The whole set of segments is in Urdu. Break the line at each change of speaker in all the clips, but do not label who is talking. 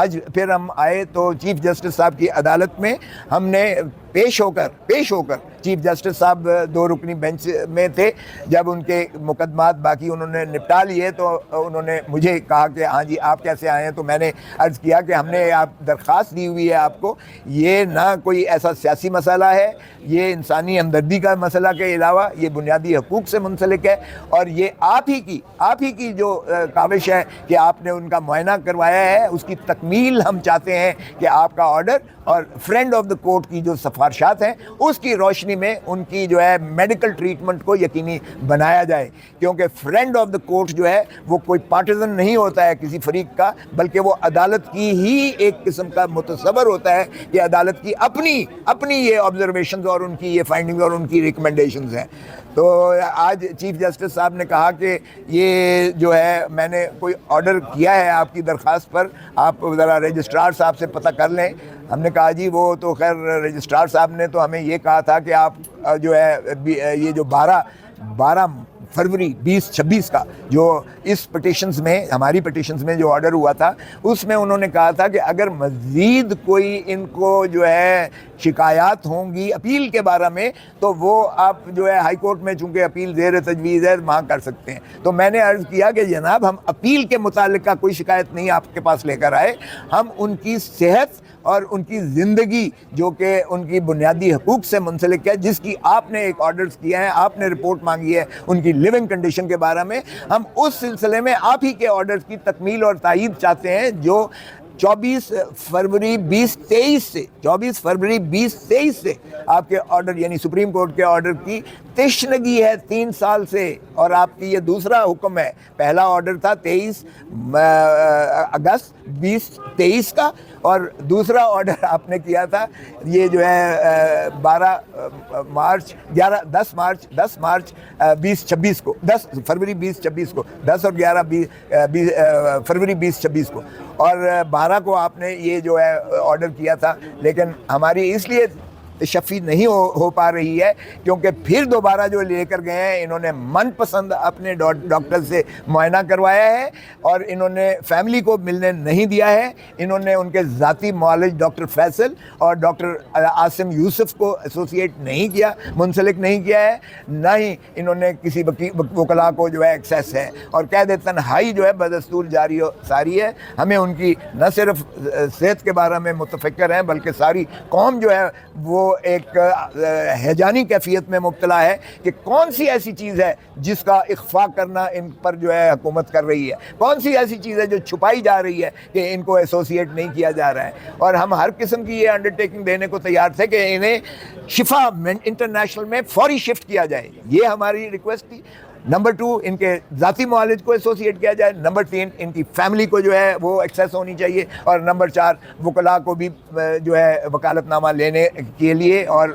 آج پھر ہم آئے تو چیف جسٹس صاحب کی عدالت میں ہم نے پیش ہو کر چیف جسٹس صاحب 2 رکنی بینچ میں تھے، جب ان کے مقدمات باقی انہوں نے نپٹا لیے تو انہوں نے مجھے کہا کہ ہاں جی آپ کیسے آئے ہیں، تو میں نے عرض کیا کہ ہم نے آپ درخواست دی ہوئی ہے آپ کو، یہ نہ کوئی ایسا سیاسی مسئلہ ہے، یہ انسانی ہمدردی کا مسئلہ کے علاوہ یہ بنیادی حقوق سے منسلک ہے، اور یہ آپ ہی کی جو کاوش ہے کہ آپ نے ان کا معائنہ کروایا ہے، اس کی تکمیل ہم چاہتے ہیں کہ آپ کا آرڈر اور فرینڈ آف دا کورٹ کی جو سفارشات ہیں اس کی روشنی میں ان کی جو ہے میڈیکل ٹریٹمنٹ کو یقینی بنایا جائے، کیونکہ فرینڈ آف دا کورٹ جو ہے وہ کوئی پارٹیزن نہیں ہوتا ہے کسی فریق کا، بلکہ وہ عدالت کی ہی ایک قسم کا متصور ہوتا ہے کہ عدالت کی اپنی یہ آبزرویشنز اور ان کی یہ فائنڈنگز اور ان کی ریکمنڈیشنز ہیں۔ تو آج چیف جسٹس صاحب نے کہا کہ یہ جو ہے میں نے کوئی آرڈر کیا ہے آپ کی درخواست پر، آپ ذرا رجسٹرار صاحب سے پتہ کر لیں۔ ہم نے کہا جی وہ تو خیر رجسٹرار صاحب نے تو ہمیں یہ کہا تھا کہ آپ جو ہے یہ جو 12 فروری 2026 کا جو اس پٹیشنز میں ہماری پٹیشنز میں جو آرڈر ہوا تھا، اس میں انہوں نے کہا تھا کہ اگر مزید کوئی ان کو جو ہے شکایات ہوں گی اپیل کے بارے میں تو وہ آپ جو ہے ہائی کورٹ میں چونکہ اپیل زیر تجویز ہے وہاں کر سکتے ہیں۔ تو میں نے عرض کیا کہ جناب ہم اپیل کے متعلق کا کوئی شکایت نہیں آپ کے پاس لے کر آئے، ہم ان کی صحت اور ان کی زندگی جو کہ ان کی بنیادی حقوق سے منسلک ہے، جس کی آپ نے ایک آرڈرز کیا ہے، آپ نے رپورٹ مانگی ہے ان کی لیونگ کنڈیشن کے بارے میں، ہم اس سلسلے میں آپ ہی کے آرڈرز کی تکمیل اور تائید چاہتے ہیں جو 24 فروری 2023 سے آپ کے آرڈر یعنی سپریم کورٹ کے آرڈر کی تشنگی ہے 3 سال سے، اور آپ کی یہ دوسرا حکم ہے۔ پہلا آرڈر تھا 23 اگست 2023 کا، اور دوسرا آرڈر آپ نے کیا تھا یہ جو ہے 10 مارچ 2026 کو، 10 فروری 2026 کو، 10 اور 11 فروری 2026 کو، اور 12 کو آپ نے یہ جو ہے آرڈر کیا تھا، لیکن ہماری اس لیے تشفی نہیں ہو پا رہی ہے کیونکہ پھر دوبارہ جو لے کر گئے ہیں انہوں نے من پسند اپنے ڈاکٹر سے معائنہ کروایا ہے، اور انہوں نے فیملی کو ملنے نہیں دیا ہے، انہوں نے ان کے ذاتی معالج ڈاکٹر فیصل اور ڈاکٹر عاصم یوسف کو ایسوسیٹ نہیں کیا، منسلک نہیں کیا ہے، نہ ہی انہوں نے کسی وکلاء کو جو ہے ایکسیس ہے، اور قید تنہائی جو ہے بدستور جاری و ساری ہے۔ ہمیں ان کی نہ صرف صحت کے بارے میں متفکر ہیں بلکہ ساری قوم جو ہے وہ ایک ہیجانی کیفیت میں مبتلا ہے کہ کون سی ایسی چیز ہے جس کا اخفاء کرنا ان پر جو ہے حکومت کر رہی ہے، کون سی ایسی چیز ہے جو چھپائی جا رہی ہے کہ ان کو ایسوسیٹ نہیں کیا جا رہا ہے، اور ہم ہر قسم کی یہ انڈرٹیکنگ دینے کو تیار تھے کہ انہیں شفا انٹرنیشنل میں فوری شفٹ کیا جائے، یہ ہماری ریکویسٹ تھی۔ نمبر 2 ان کے ذاتی معالج کو ایسوسیٹ کیا جائے، نمبر 3 ان کی فیملی کو جو ہے وہ ایکسیس ہونی چاہیے، اور نمبر 4 وکلاء کو بھی جو ہے وکالت نامہ لینے کے لیے اور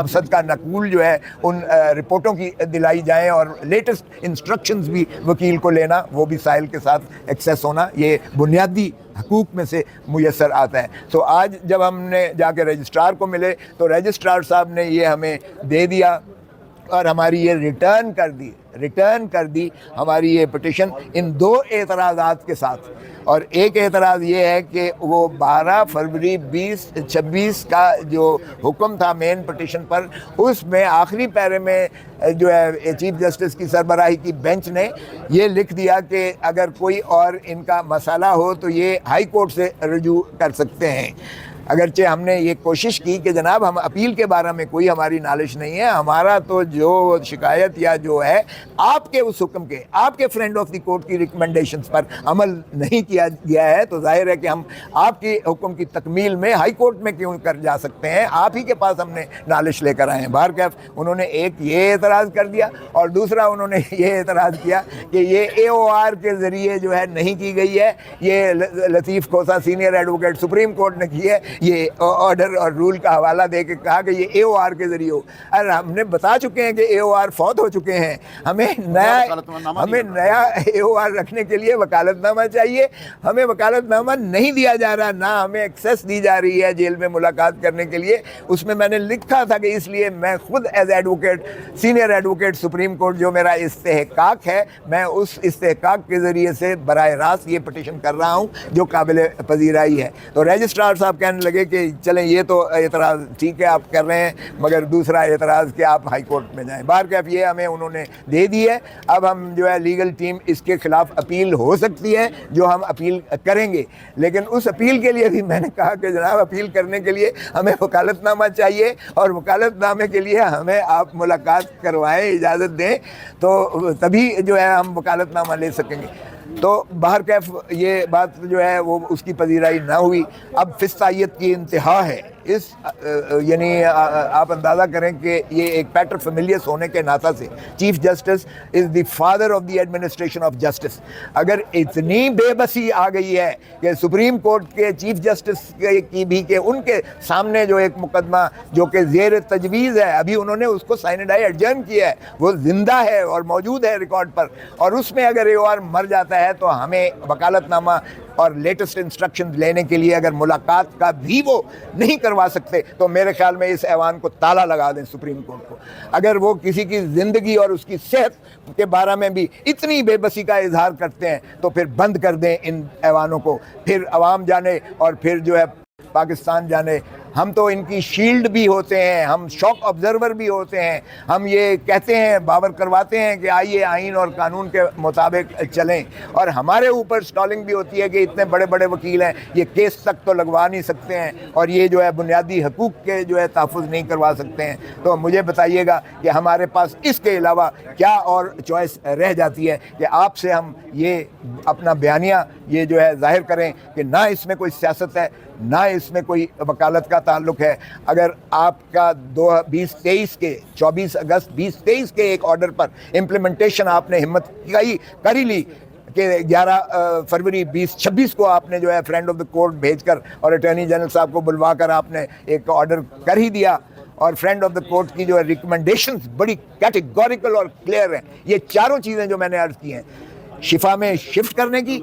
صدقہ نقول جو ہے ان رپورٹوں کی دلائی جائیں، اور لیٹسٹ انسٹرکشنز بھی وکیل کو لینا، وہ بھی سائل کے ساتھ ایکسیس ہونا، یہ بنیادی حقوق میں سے میسر آتا ہے۔ تو آج جب ہم نے جا کے رجسٹرار کو ملے تو رجسٹرار صاحب نے یہ ہمیں دے دیا، اور ہماری یہ ریٹرن کر دی ہماری یہ پٹیشن ان 2 اعتراضات کے ساتھ، اور ایک اعتراض یہ ہے کہ وہ 12 فروری 2026 کا جو حکم تھا مین پٹیشن پر، اس میں آخری پیرے میں جو ہے چیف جسٹس کی سربراہی کی بینچ نے یہ لکھ دیا کہ اگر کوئی اور ان کا مسئلہ ہو تو یہ ہائی کورٹ سے رجوع کر سکتے ہیں۔ اگرچہ ہم نے یہ کوشش کی کہ جناب ہم اپیل کے بارے میں کوئی ہماری نالش نہیں ہے، ہمارا تو جو شکایت یا جو ہے آپ کے اس حکم کے، آپ کے فرینڈ آف دی کورٹ کی ریکمنڈیشنز پر عمل نہیں کیا گیا ہے، تو ظاہر ہے کہ ہم آپ کے حکم کی تکمیل میں ہائی کورٹ میں کیوں کر جا سکتے ہیں، آپ ہی کے پاس ہم نے نالش لے کر آئے ہیں۔ بہرکیف انہوں نے ایک یہ اعتراض کر دیا، اور دوسرا انہوں نے یہ اعتراض کیا کہ یہ AOR کے ذریعے جو ہے نہیں کی گئی ہے، یہ Latif Khosa senior advocate supreme court نے کی ہے، یہ آرڈر اور رول کا حوالہ دے کے کہا کہ یہ AOR کے ذریعے ہو. اور ہم نے بتا چکے ہیں کہ AOR فوت ہو چکے ہیں. ہمیں نیا AOR رکھنے کے لیے وکالت نامہ چاہیے. ہمیں وکالت نامہ نہیں دیا جا رہا, نہ ہمیں ایکسیس دی جا رہی ہے جیل میں ملاقات کرنے کے لیے. اس میں میں نے لکھا تھا کہ اس لیے میں خود as advocate, senior advocate supreme court, جو میرا استحقاق ہے, میں اس استحقاق کے ذریعے سے براہ راست یہ پٹیشن کر رہا ہوں جو قابل پذیرائی ہے. تو رجسٹرار صاحب کہنے لگے کہ چلیں یہ تو اعتراض ٹھیک ہے آپ کر رہے ہیں, مگر دوسرا اعتراض کہ آپ ہائی کورٹ میں جائیں. بہرکیف یہ ہمیں انہوں نے دے دی ہے. اب ہم جو ہے لیگل ٹیم اس کے خلاف اپیل ہو سکتی ہے, جو ہم اپیل کریں گے. لیکن اس اپیل کے لیے بھی میں نے کہا کہ جناب اپیل کرنے کے لیے ہمیں وکالت نامہ چاہیے, اور وکالت نامے کے لیے ہمیں آپ ملاقات کروائیں, اجازت دیں, تو تبھی جو ہے ہم وکالت نامہ لے سکیں گے. تو بہرکیف یہ بات جو ہے وہ اس کی پذیرائی نہ ہوئی. اب فسطائیت کی انتہا ہے. اس یعنی آپ اندازہ کریں کہ یہ ایک پیٹر فیملیس ہونے کے ناطے سے chief justice is the father of the administration of justice. اگر اتنی بے بسی آ گئی ہے کہ سپریم کورٹ کے چیف جسٹس کی بھی, کہ ان کے سامنے جو ایک مقدمہ جو کہ زیر تجویز ہے, ابھی انہوں نے اس کو سائنڈائی ایڈجرن کیا ہے, وہ زندہ ہے اور موجود ہے ریکارڈ پر, اور اس میں اگر AOR مر جاتا ہے تو ہمیں وکالت نامہ اور لیٹسٹ انسٹرکشن لینے کے لیے اگر ملاقات کا بھی وہ نہیں کروا سکتے تو میرے خیال میں اس ایوان کو تالا لگا دیں سپریم کورٹ کو. اگر وہ کسی کی زندگی اور اس کی صحت کے بارے میں بھی اتنی بے بسی کا اظہار کرتے ہیں تو پھر بند کر دیں ان ایوانوں کو. پھر عوام جانے اور پھر جو ہے پاکستان جانے. ہم تو ان کی شیلڈ بھی ہوتے ہیں, ہم شاک آبزرور بھی ہوتے ہیں, ہم یہ کہتے ہیں, باور کرواتے ہیں کہ آئیے آئین اور قانون کے مطابق چلیں, اور ہمارے اوپر سٹالنگ بھی ہوتی ہے کہ اتنے بڑے بڑے وکیل ہیں, یہ کیس تک تو لگوا نہیں سکتے ہیں, اور یہ جو ہے بنیادی حقوق کے جو ہے تحفظ نہیں کروا سکتے ہیں. تو مجھے بتائیے گا کہ ہمارے پاس اس کے علاوہ کیا اور چوائس رہ جاتی ہے کہ آپ سے ہم یہ اپنا بیانیہ یہ جو ہے ظاہر کریں کہ نہ اس میں کوئی سیاست ہے, نہ اس میں کوئی وکالت کا تعلق ہے. اگر آپ کا 2023 کے 24 اگست 2023 کے ایک آرڈر پر امپلیمنٹیشن آپ نے ہمت کر ہی لی کہ 11 فروری 2026 کو آپ نے جو ہے فرینڈ آف دا کورٹ بھیج کر اور اٹارنی جنرل صاحب کو بلوا کر آپ نے ایک آرڈر کر ہی دیا, اور فرینڈ آف دا کورٹ کی جو ہے ریکمنڈیشنز بڑی کیٹیگوریکل اور کلیئر ہیں. یہ چاروں چیزیں جو میں نے عرض کی ہیں, شفا میں شفٹ کرنے کی,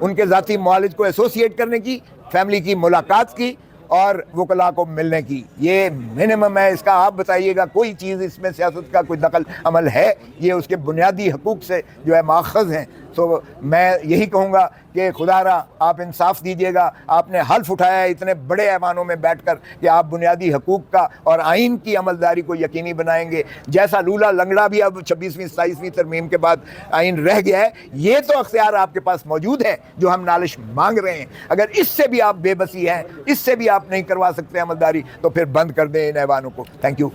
ان کے ذاتی معالج کو ایسوسیٹ کرنے کی, فیملی کی ملاقات کی, اور وکلاء کو ملنے کی, یہ منیمم ہے. اس کا آپ بتائیے گا کوئی چیز اس میں سیاست کا کوئی دخل عمل ہے؟ یہ اس کے بنیادی حقوق سے جو ہے ماخذ ہیں. تو میں یہی کہوں گا کہ خدا را آپ انصاف دیجیے گا. آپ نے حلف اٹھایا ہے اتنے بڑے ایوانوں میں بیٹھ کر کہ آپ بنیادی حقوق کا اور آئین کی عملداری کو یقینی بنائیں گے. جیسا لولا لنگڑا بھی اب 26ویں 27ویں ترمیم کے بعد آئین رہ گیا ہے, یہ تو اختیار آپ کے پاس موجود ہے جو ہم نالش مانگ رہے ہیں. اگر اس سے بھی آپ بے بسی ہیں, اس سے بھی آپ نہیں کروا سکتے عملداری, تو پھر بند کر دیں ان ایوانوں کو. Thank you.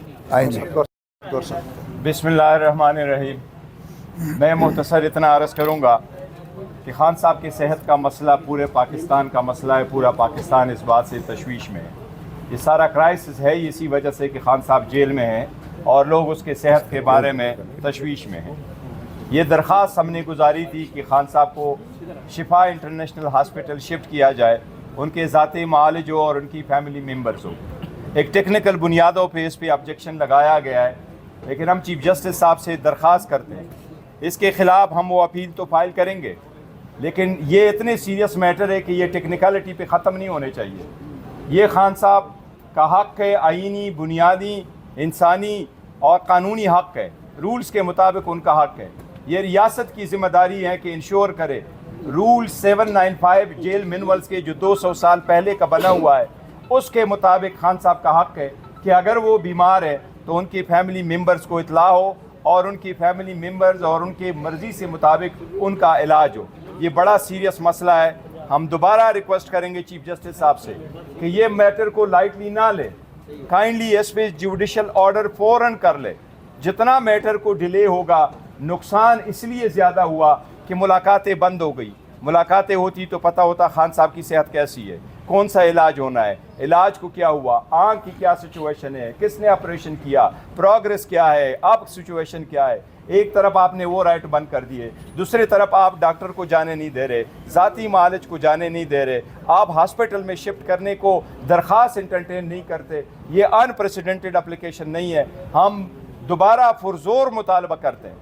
بسم اللہ الرحمن الرحیم. میں مختصر اتنا عرض کروں گا کہ خان صاحب کی صحت کا مسئلہ پورے پاکستان کا مسئلہ ہے. پورا پاکستان اس بات سے تشویش میں ہے. یہ سارا کرائسس ہے اسی وجہ سے کہ خان صاحب جیل میں ہیں اور لوگ اس کے صحت کے بارے میں تشویش میں ہیں. یہ درخواست ہم نے گزاری تھی کہ خان صاحب کو شفا انٹرنیشنل ہاسپٹل شفٹ کیا جائے, ان کے ذاتی معالج ہو اور ان کی فیملی ممبرز ہو. ایک ٹیکنیکل بنیادوں پہ اس پہ آبجیکشن لگایا گیا ہے, لیکن ہم چیف جسٹس صاحب سے درخواست کرتے ہیں اس کے خلاف ہم وہ اپیل تو فائل کریں گے, لیکن یہ اتنے سیریس میٹر ہے کہ یہ ٹیکنیکلٹی پہ ختم نہیں ہونے چاہیے. یہ خان صاحب کا حق ہے, آئینی, بنیادی, انسانی اور قانونی حق ہے. رولز کے مطابق ان کا حق ہے. یہ ریاست کی ذمہ داری ہے کہ انشور کرے رول 795 جیل مینولز کے جو 200 سال پہلے کا بنا ہوا ہے اس کے مطابق خان صاحب کا حق ہے کہ اگر وہ بیمار ہے تو ان کی فیملی ممبرز کو اطلاع ہو اور ان کی فیملی ممبرز اور ان کی مرضی سے مطابق ان کا علاج ہو. یہ بڑا سیریس مسئلہ ہے. ہم دوبارہ ریکویسٹ کریں گے چیف جسٹس صاحب سے کہ یہ میٹر کو لائٹلی نہ لے, کائنڈلی اس پہ جوڈیشل آرڈر فوراً کر لے. جتنا میٹر کو ڈیلے ہوگا نقصان اس لیے زیادہ ہوا کہ ملاقاتیں بند ہو گئی. ملاقاتیں ہوتی تو پتہ ہوتا خان صاحب کی صحت کیسی ہے. کون سا علاج ہونا ہے, علاج کو کیا ہوا, آنکھ کی کیا سچویشن ہے, کس نے آپریشن کیا, پروگریس کیا ہے, اب سچویشن کیا ہے. ایک طرف آپ نے وہ رائٹ بند کر دیے, دوسری طرف آپ ڈاکٹر کو جانے نہیں دے رہے, ذاتی معالج کو جانے نہیں دے رہے, آپ ہاسپٹل میں شفٹ کرنے کو درخواست انٹرٹین نہیں کرتے. یہ ان پریسیڈنٹڈ اپلیکیشن نہیں ہے, ہم دوبارہ پرزور مطالبہ کرتے ہیں